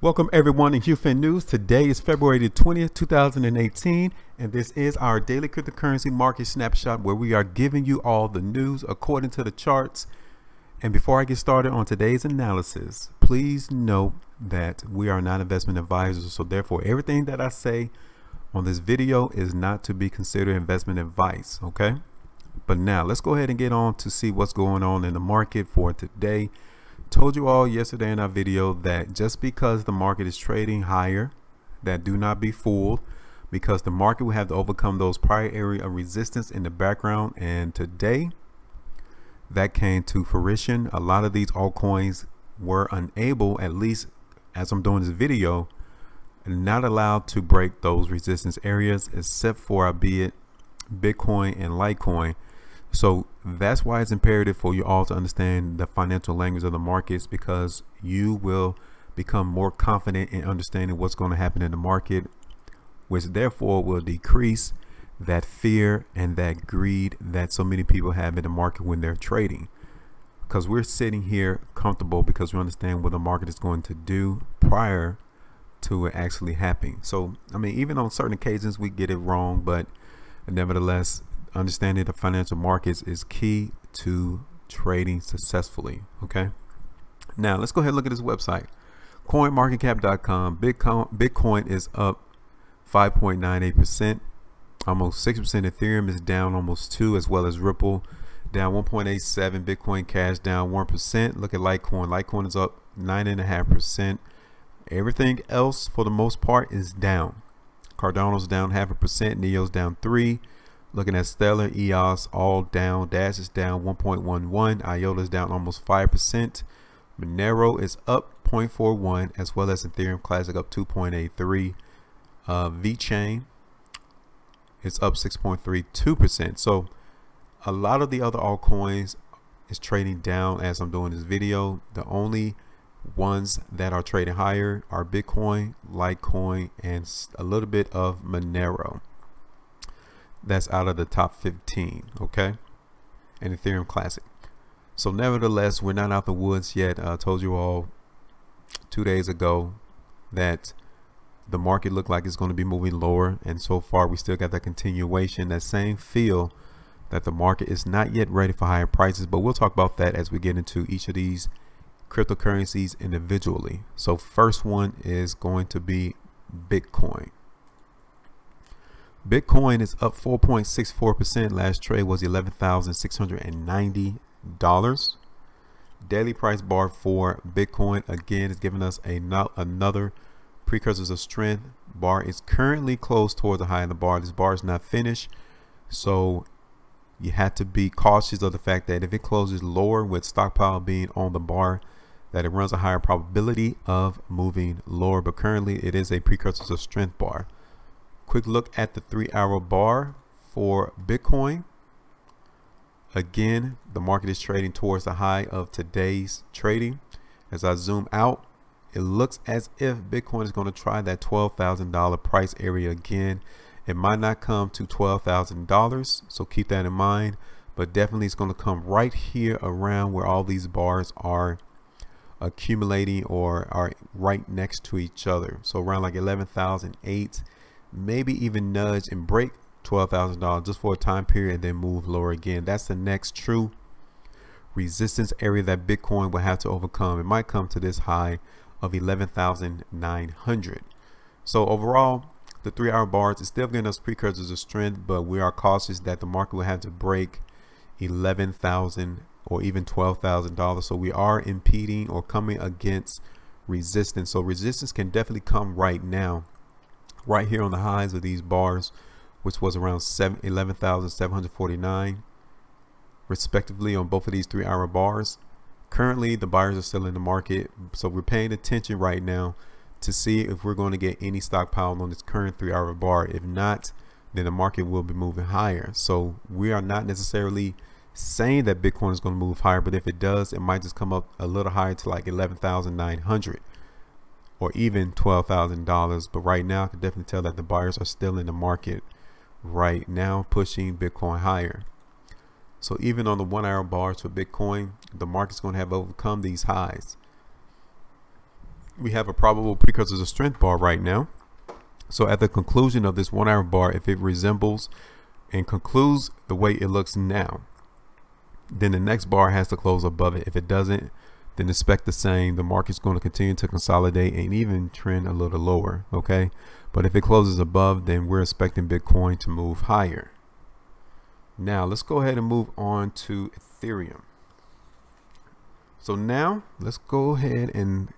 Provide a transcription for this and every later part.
Welcome everyone in HueFin News. Today is February the 20th, 2018, and this is our daily cryptocurrency market snapshot where we are giving you all the news according to the charts. And before I get started on today's analysis, please note that we are not investment advisors, so therefore everything that I say on this video is not to be considered investment advice, okay? But now let's go ahead and get on to see what's going on in the market for today. Told you all yesterday in our video that just because the market is trading higher, that do not be fooled, because the market will have to overcome those prior area of resistance in the background, and today that came to fruition. A lot of these altcoins were unable, at least as I'm doing this video, not allowed to break those resistance areas except for albeit Bitcoin and Litecoin. So that's why it's imperative for you all to understand the financial language of the markets, because you will become more confident in understanding what's going to happen in the market, which therefore will decrease that fear and that greed that so many people have in the market when they're trading. Because we're sitting here comfortable because we understand what the market is going to do prior to it actually happening. So, I mean, even on certain occasions we get it wrong, but nevertheless, understanding the financial markets is key to trading successfully. Okay, now let's go ahead and look at this website, coinmarketcap.com. Bitcoin is up 5.98%, almost 6%. Ethereum is down almost 2%, as well as Ripple down 1.87%. Bitcoin Cash down 1%. Look at Litecoin. Litecoin is up 9.5%. Everything else for the most part is down. Cardano's down 0.5%. Neo's down 3%. Looking at Stellar, EOS, all down. Dash is down 1.11. IOTA is down almost 5%. Monero is up 0.41, as well as Ethereum Classic up 2.83. VeChain is up 6.32%. So a lot of the other altcoins is trading down as I'm doing this video. The only ones that are trading higher are Bitcoin, Litecoin, and a little bit of Monero. That's out of the top 15, okay, and Ethereum Classic. So nevertheless, we're not out the woods yet. I told you all 2 days ago that the market looked like it's going to be moving lower, and so far we still got that continuation, that same feel that the market is not yet ready for higher prices. But we'll talk about that as we get into each of these cryptocurrencies individually. So first one is going to be Bitcoin. Bitcoin is up 4.64%. Last trade was $11,690. Daily price bar for Bitcoin again is giving us another precursors of strength. Bar is currently closed towards the high of the bar. This bar is not finished, so you have to be cautious of the fact that if it closes lower with stockpile being on the bar, that it runs a higher probability of moving lower. But currently it is a precursors of strength bar. Quick look at the 3-hour bar for Bitcoin. Again, the market is trading towards the high of today's trading. As I zoom out, it looks as if Bitcoin is going to try that $12,000 price area again. It might not come to $12,000, so keep that in mind, but definitely it's going to come right here around where all these bars are accumulating or are right next to each other. So around like 11,008. Maybe even nudge and break $12,000 just for a time period and then move lower again. That's the next true resistance area that Bitcoin will have to overcome. It might come to this high of 11,900. So overall, the 3-hour bars is still giving us precursors of strength, but we are cautious that the market will have to break 11,000 or even $12,000. So we are impeding or coming against resistance. So resistance can definitely come right now, right here on the highs of these bars, which was around 11,749 respectively on both of these 3-hour bars. Currently the buyers are still in the market, so we're paying attention right now to see if we're going to get any stockpile on this current 3-hour bar. If not, then the market will be moving higher. So we are not necessarily saying that Bitcoin is going to move higher, but if it does, it might just come up a little higher to like 11,900 or even $12,000. But right now I can definitely tell that the buyers are still in the market right now, pushing Bitcoin higher. So even on the 1-hour bars for Bitcoin, the market's going to have overcome these highs. we have a probable precursors of strength bar right now. So at the conclusion of this 1 hour bar, if it resembles and concludes the way it looks now, then the next bar has to close above it. If it doesn't, then expect the same. The market's going to continue to consolidate and even trend a little lower. Okay, but if it closes above, then we're expecting Bitcoin to move higher. Now let's go ahead and move on to Ethereum. So now let's go ahead and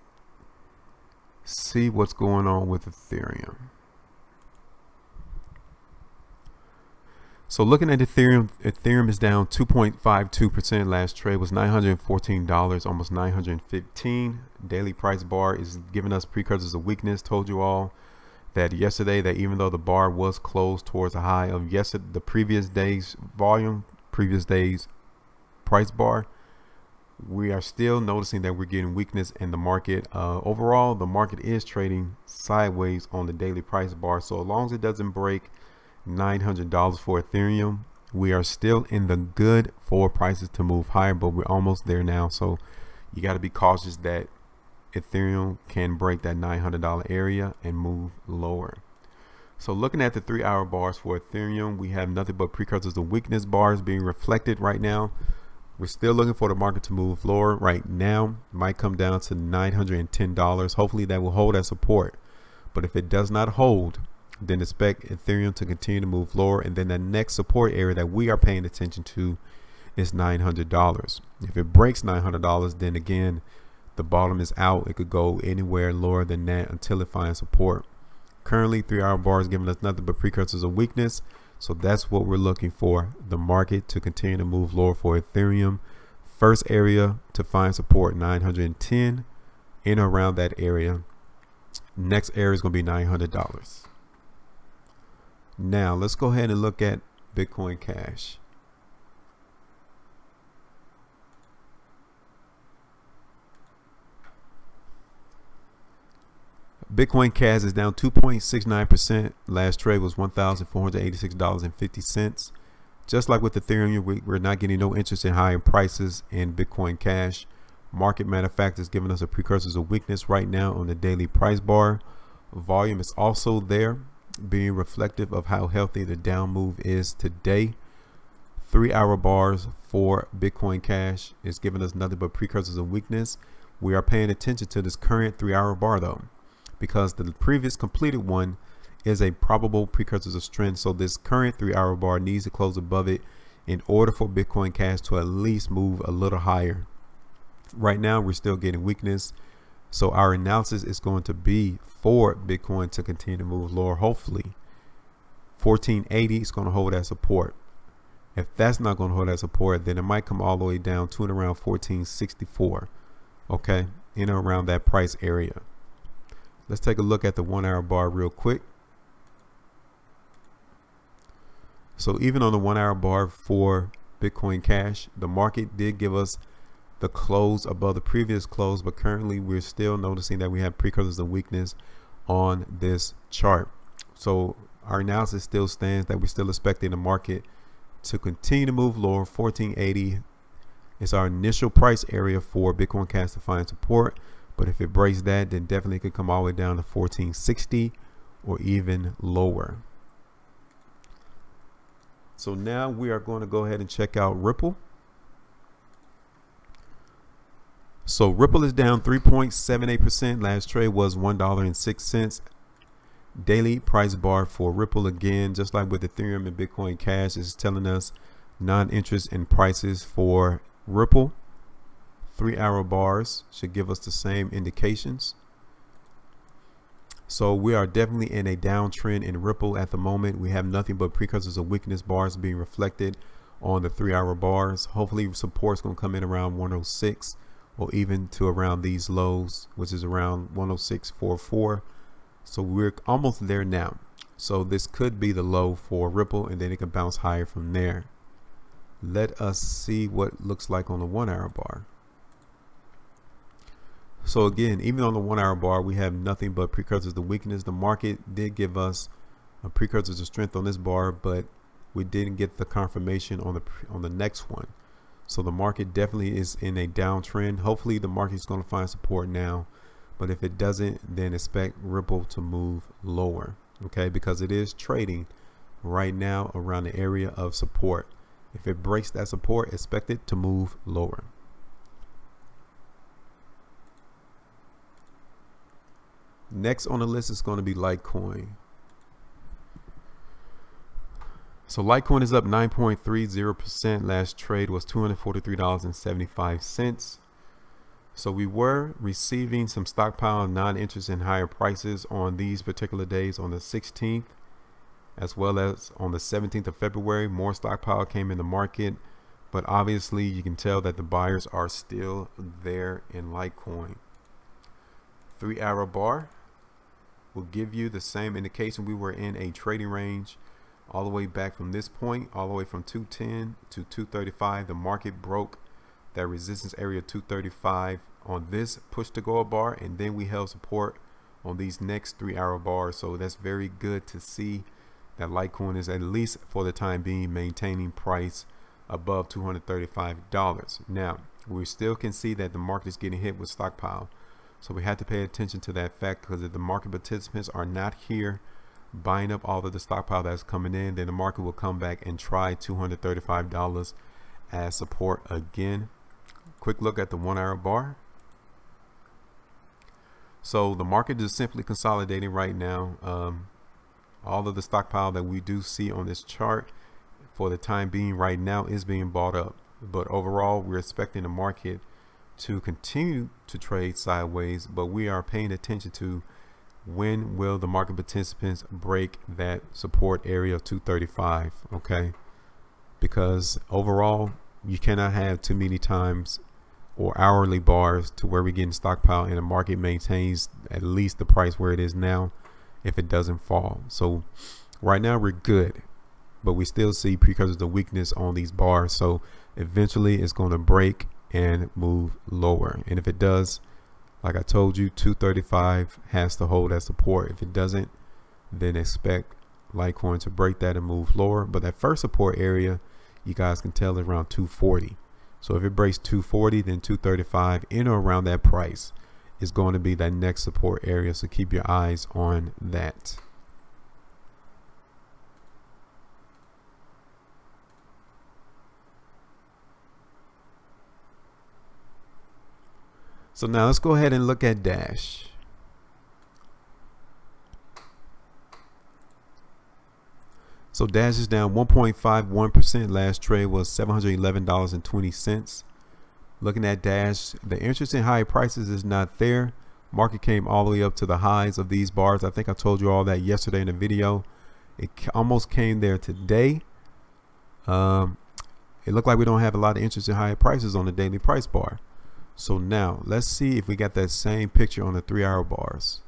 see what's going on with Ethereum. So looking at Ethereum, Ethereum is down 2.52%. Last trade was $914, almost $915. Daily price bar is giving us precursors of weakness. Told you all that yesterday that even though the bar was closed towards a high of yesterday, the previous day's volume, previous day's price bar, we are still noticing that we're getting weakness in the market. Overall, the market is trading sideways on the daily price bar. So as long as it doesn't break $900 for Ethereum, we are still in the good for prices to move higher, but we're almost there now. So you got to be cautious that Ethereum can break that $900 area and move lower. So looking at the 3 hour bars for Ethereum, we have nothing but precursors of weakness bars being reflected right now. We're still looking for the market to move lower right now. Might come down to $910. Hopefully that will hold as support, but if it does not hold, then expect Ethereum to continue to move lower, and then the next support area that we are paying attention to is $900. If it breaks $900, then again the bottom is out. It could go anywhere lower than that until it finds support. Currently 3 hour bar is giving us nothing but precursors of weakness, so that's what we're looking for, the market to continue to move lower for Ethereum. First area to find support, 910, in or around that area. Next area is going to be $900. Now let's go ahead and look at Bitcoin Cash. Bitcoin Cash is down 2.69%. Last trade was $1,486.50. Just like with Ethereum, we're not getting no interest in higher prices in Bitcoin Cash. Market matter of fact is giving us a precursors of weakness right now on the daily price bar. Volume is also there, being reflective of how healthy the down move is today. 3 hour bars for Bitcoin Cash is giving us nothing but precursors of weakness. We are paying attention to this current 3 hour bar though, because the previous completed one is a probable precursors of strength. So this current 3 hour bar needs to close above it in order for Bitcoin Cash to at least move a little higher. Right now we're still getting weakness, so our analysis is going to be for Bitcoin to continue to move lower. Hopefully 1480 is going to hold that support. If that's not going to hold that support, then it might come all the way down to and around 1464. Okay, in or around that price area. Let's take a look at the 1 hour bar real quick. So even on the 1 hour bar for Bitcoin Cash, the market did give us the close above the previous close, but currently we're still noticing that we have precursors of weakness on this chart. So our analysis still stands that we're still expecting the market to continue to move lower. 1480 is our initial price area for Bitcoin Cash to find support, but if it breaks that, then definitely could come all the way down to 1460 or even lower. So now we are going to go ahead and check out Ripple. So Ripple is down 3.78%. Last trade was $1.06. Daily price bar for Ripple, again, just like with Ethereum and Bitcoin Cash, is telling us non-interest in prices for Ripple. 3 hour bars should give us the same indications. So we are definitely in a downtrend in Ripple at the moment. We have nothing but precursors of weakness bars being reflected on the 3 hour bars. Hopefully support is going to come in around 106 or even to around these lows, which is around 106.44. So we're almost there now. So this could be the low for Ripple, and then it can bounce higher from there. Let us see what it looks like on the 1 hour bar. So again, even on the 1 hour bar, we have nothing but precursors of weakness. The market did give us a precursors of strength on this bar, but we didn't get the confirmation on the next one. So the market definitely is in a downtrend. Hopefully the market is going to find support now, but if it doesn't, then expect Ripple to move lower, okay, because it is trading right now around the area of support. If it breaks that support, expect it to move lower. Next on the list is going to be Litecoin. So Litecoin is up 9.30%. Last trade was $243.75. So we were receiving some stockpile non-interest in higher prices on these particular days, on the 16th as well as on the 17th of February. More stockpile came in the market, but obviously you can tell that the buyers are still there in Litecoin. 3-hour bar will give you the same indication. We were in a trading range all the way back from this point, all the way from 210 to 235. The market broke that resistance area 235 on this push to go bar, and then we held support on these next 3-hour bars. So that's very good to see that Litecoin is, at least for the time being, maintaining price above $235. Now we still can see that the market is getting hit with stockpile, so we have to pay attention to that fact, because if the market participants are not here buying up all of the stockpile that's coming in, then the market will come back and try $235 as support again. Quick look at the 1-hour bar. So the market is simply consolidating right now. All of the stockpile that we do see on this chart for the time being right now is being bought up, but overall we're expecting the market to continue to trade sideways, but we are paying attention to when will the market participants break that support area of 235, okay, because overall you cannot have too many times or hourly bars to where we get in stockpile and the market maintains at least the price where it is now if it doesn't fall. So right now we're good, but we still see precursors of weakness on these bars, so eventually it's going to break and move lower, and if it does, like I told you, 235 has to hold that support. If it doesn't, then expect Litecoin to break that and move lower. But that first support area, you guys can tell, is around 240. So if it breaks 240, then 235 in or around that price is going to be that next support area, so keep your eyes on that. So now let's go ahead and look at Dash. So Dash is down 1.51%. Last trade was $711.20. Looking at Dash, the interest in higher prices is not there. Market came all the way up to the highs of these bars. I think I told you all that yesterday in the video. It almost came there today. It looked like we don't have a lot of interest in higher prices on the daily price bar. So now let's see if we got that same picture on the 3-hour bars.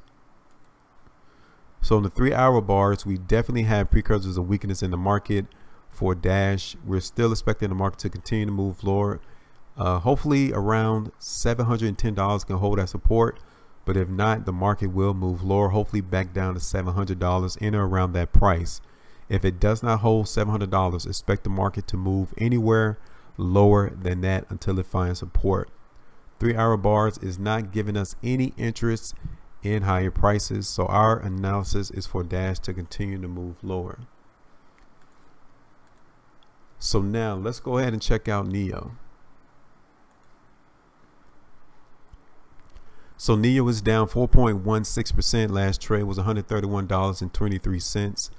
So in the 3-hour bars, we definitely have precursors of weakness in the market for Dash. We're still expecting the market to continue to move lower. Hopefully around $710 can hold that support, but if not, the market will move lower, hopefully back down to $700 in or around that price. If it does not hold $700, expect the market to move anywhere lower than that until it finds support. 3-hour bars is not giving us any interest in higher prices, so our analysis is for Dash to continue to move lower. So now let's go ahead and check out Neo. So Neo is down 4.16%. Last trade was $131.23.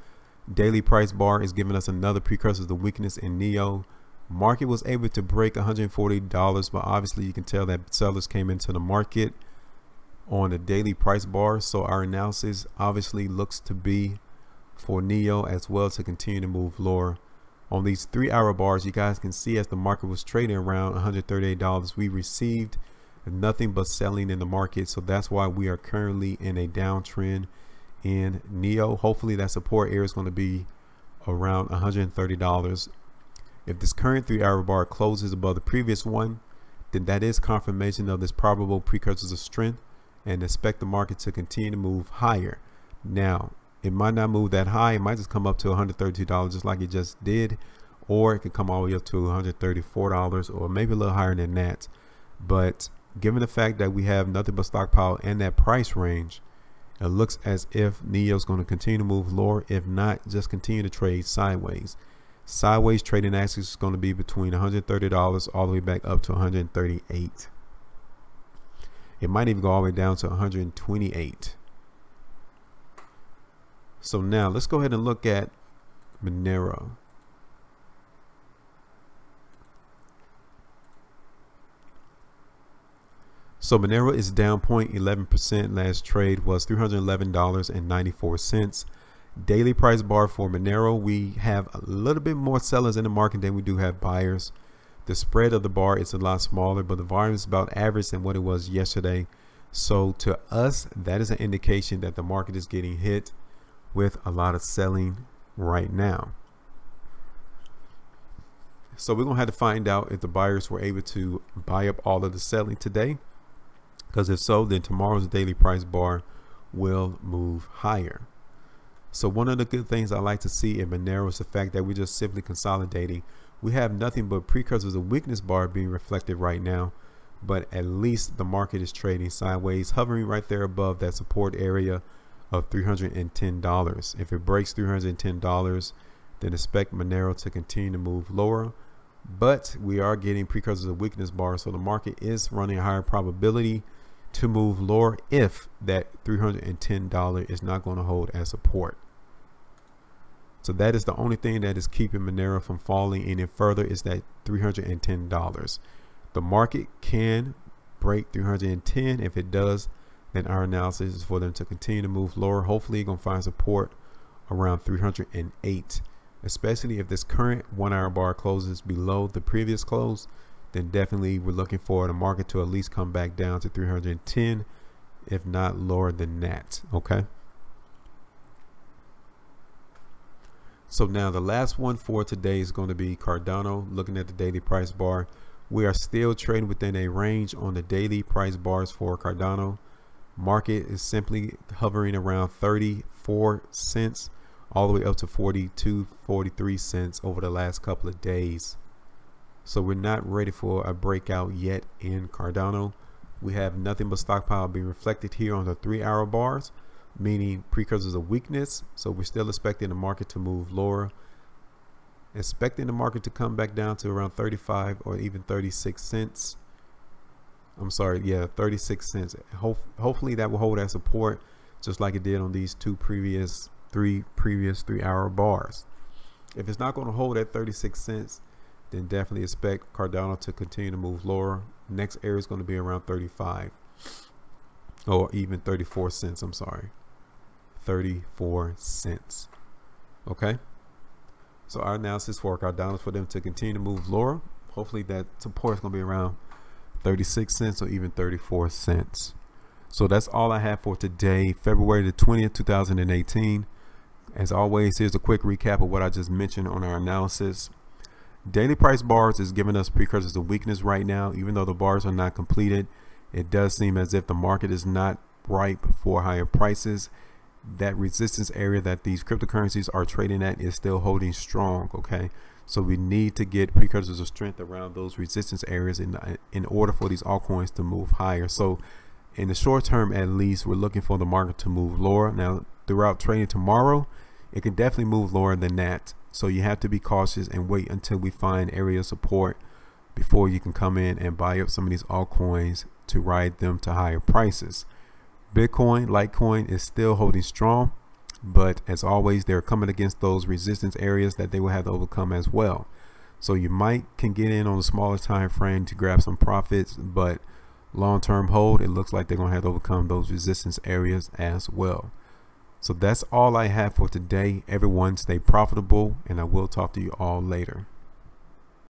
Daily price bar is giving us another precursor of the weakness in Neo. Market was able to break $140, but obviously you can tell that sellers came into the market on the daily price bar. So our analysis obviously looks to be for Neo as well to continue to move lower. On these 3-hour bars, you guys can see as the market was trading around $138, we received nothing but selling in the market. So that's why we are currently in a downtrend in Neo. Hopefully that support area is going to be around $130. If this current 3-hour bar closes above the previous one, then that is confirmation of this probable precursors of strength, and expect the market to continue to move higher. Now, it might not move that high. It might just come up to $132 just like it just did, or it could come all the way up to $134 or maybe a little higher than that. But given the fact that we have nothing but stockpile in that price range, it looks as if NEO is going to continue to move lower. If not, just continue to trade sideways. Sideways trading axis is going to be between $130 all the way back up to $138. It might even go all the way down to $128. So now let's go ahead and look at Monero. So Monero is down 0.11%. Last trade was $311.94. Daily price bar for Monero, we have a little bit more sellers in the market than we do have buyers. The spread of the bar is a lot smaller, but the volume is about average than what it was yesterday. So to us, that is an indication that the market is getting hit with a lot of selling right now. So we're gonna have to find out if the buyers were able to buy up all of the selling today, because if so, then tomorrow's daily price bar will move higher. So one of the good things I like to see in Monero is the fact that we're just simply consolidating. We have nothing but precursors of weakness bar being reflected right now, but at least the market is trading sideways, hovering right there above that support area of $310. If it breaks $310, then expect Monero to continue to move lower. But we are getting precursors of weakness bar, so the market is running a higher probability to move lower if that $310 is not going to hold as support. So that is the only thing that is keeping Monero from falling any further, is that $310. The market can break 310. If it does, then our analysis is for them to continue to move lower. Hopefully you're going to find support around 308, especially if this current 1 hour bar closes below the previous close. Then definitely we're looking for the market to at least come back down to 310, if not lower than that. Okay. So now the last one for today is going to be Cardano. Looking at the daily price bar, we are still trading within a range on the daily price bars for Cardano. Market is simply hovering around 34 cents all the way up to 42, 43 cents over the last couple of days. So we're not ready for a breakout yet in Cardano. We have nothing but stockpile being reflected here on the 3 hour bars, meaning precursors of weakness. So we're still expecting the market to move lower, expecting the market to come back down to around 35 or even 36 cents. I'm sorry, yeah, 36 cents. Hopefully that will hold as support, just like it did on these three previous 3 hour bars. If it's not going to hold at 36 cents, then definitely expect Cardano to continue to move lower. Next area is going to be around 35 or even 34 cents. I'm sorry, 34 cents. Okay. So our analysis for Cardano is for them to continue to move lower. Hopefully that support is going to be around 36 cents or even 34 cents. So that's all I have for today, February the 20th, 2018. As always, here's a quick recap of what I just mentioned on our analysis. Daily price bars is giving us precursors of weakness right now. Even though the bars are not completed, it does seem as if the market is not ripe for higher prices. That resistance area that these cryptocurrencies are trading at is still holding strong. Okay, so we need to get precursors of strength around those resistance areas in order for these altcoins to move higher. So in the short term, at least, we're looking for the market to move lower. Now throughout trading tomorrow, it can definitely move lower than that. So you have to be cautious and wait until we find area of support before you can come in and buy up some of these altcoins to ride them to higher prices. Bitcoin, Litecoin is still holding strong, but as always, they're coming against those resistance areas that they will have to overcome as well. So you can get in on a smaller time frame to grab some profits, but long-term hold, it looks like they're going to have to overcome those resistance areas as well. So that's all I have for today. Everyone stay profitable, and I will talk to you all later.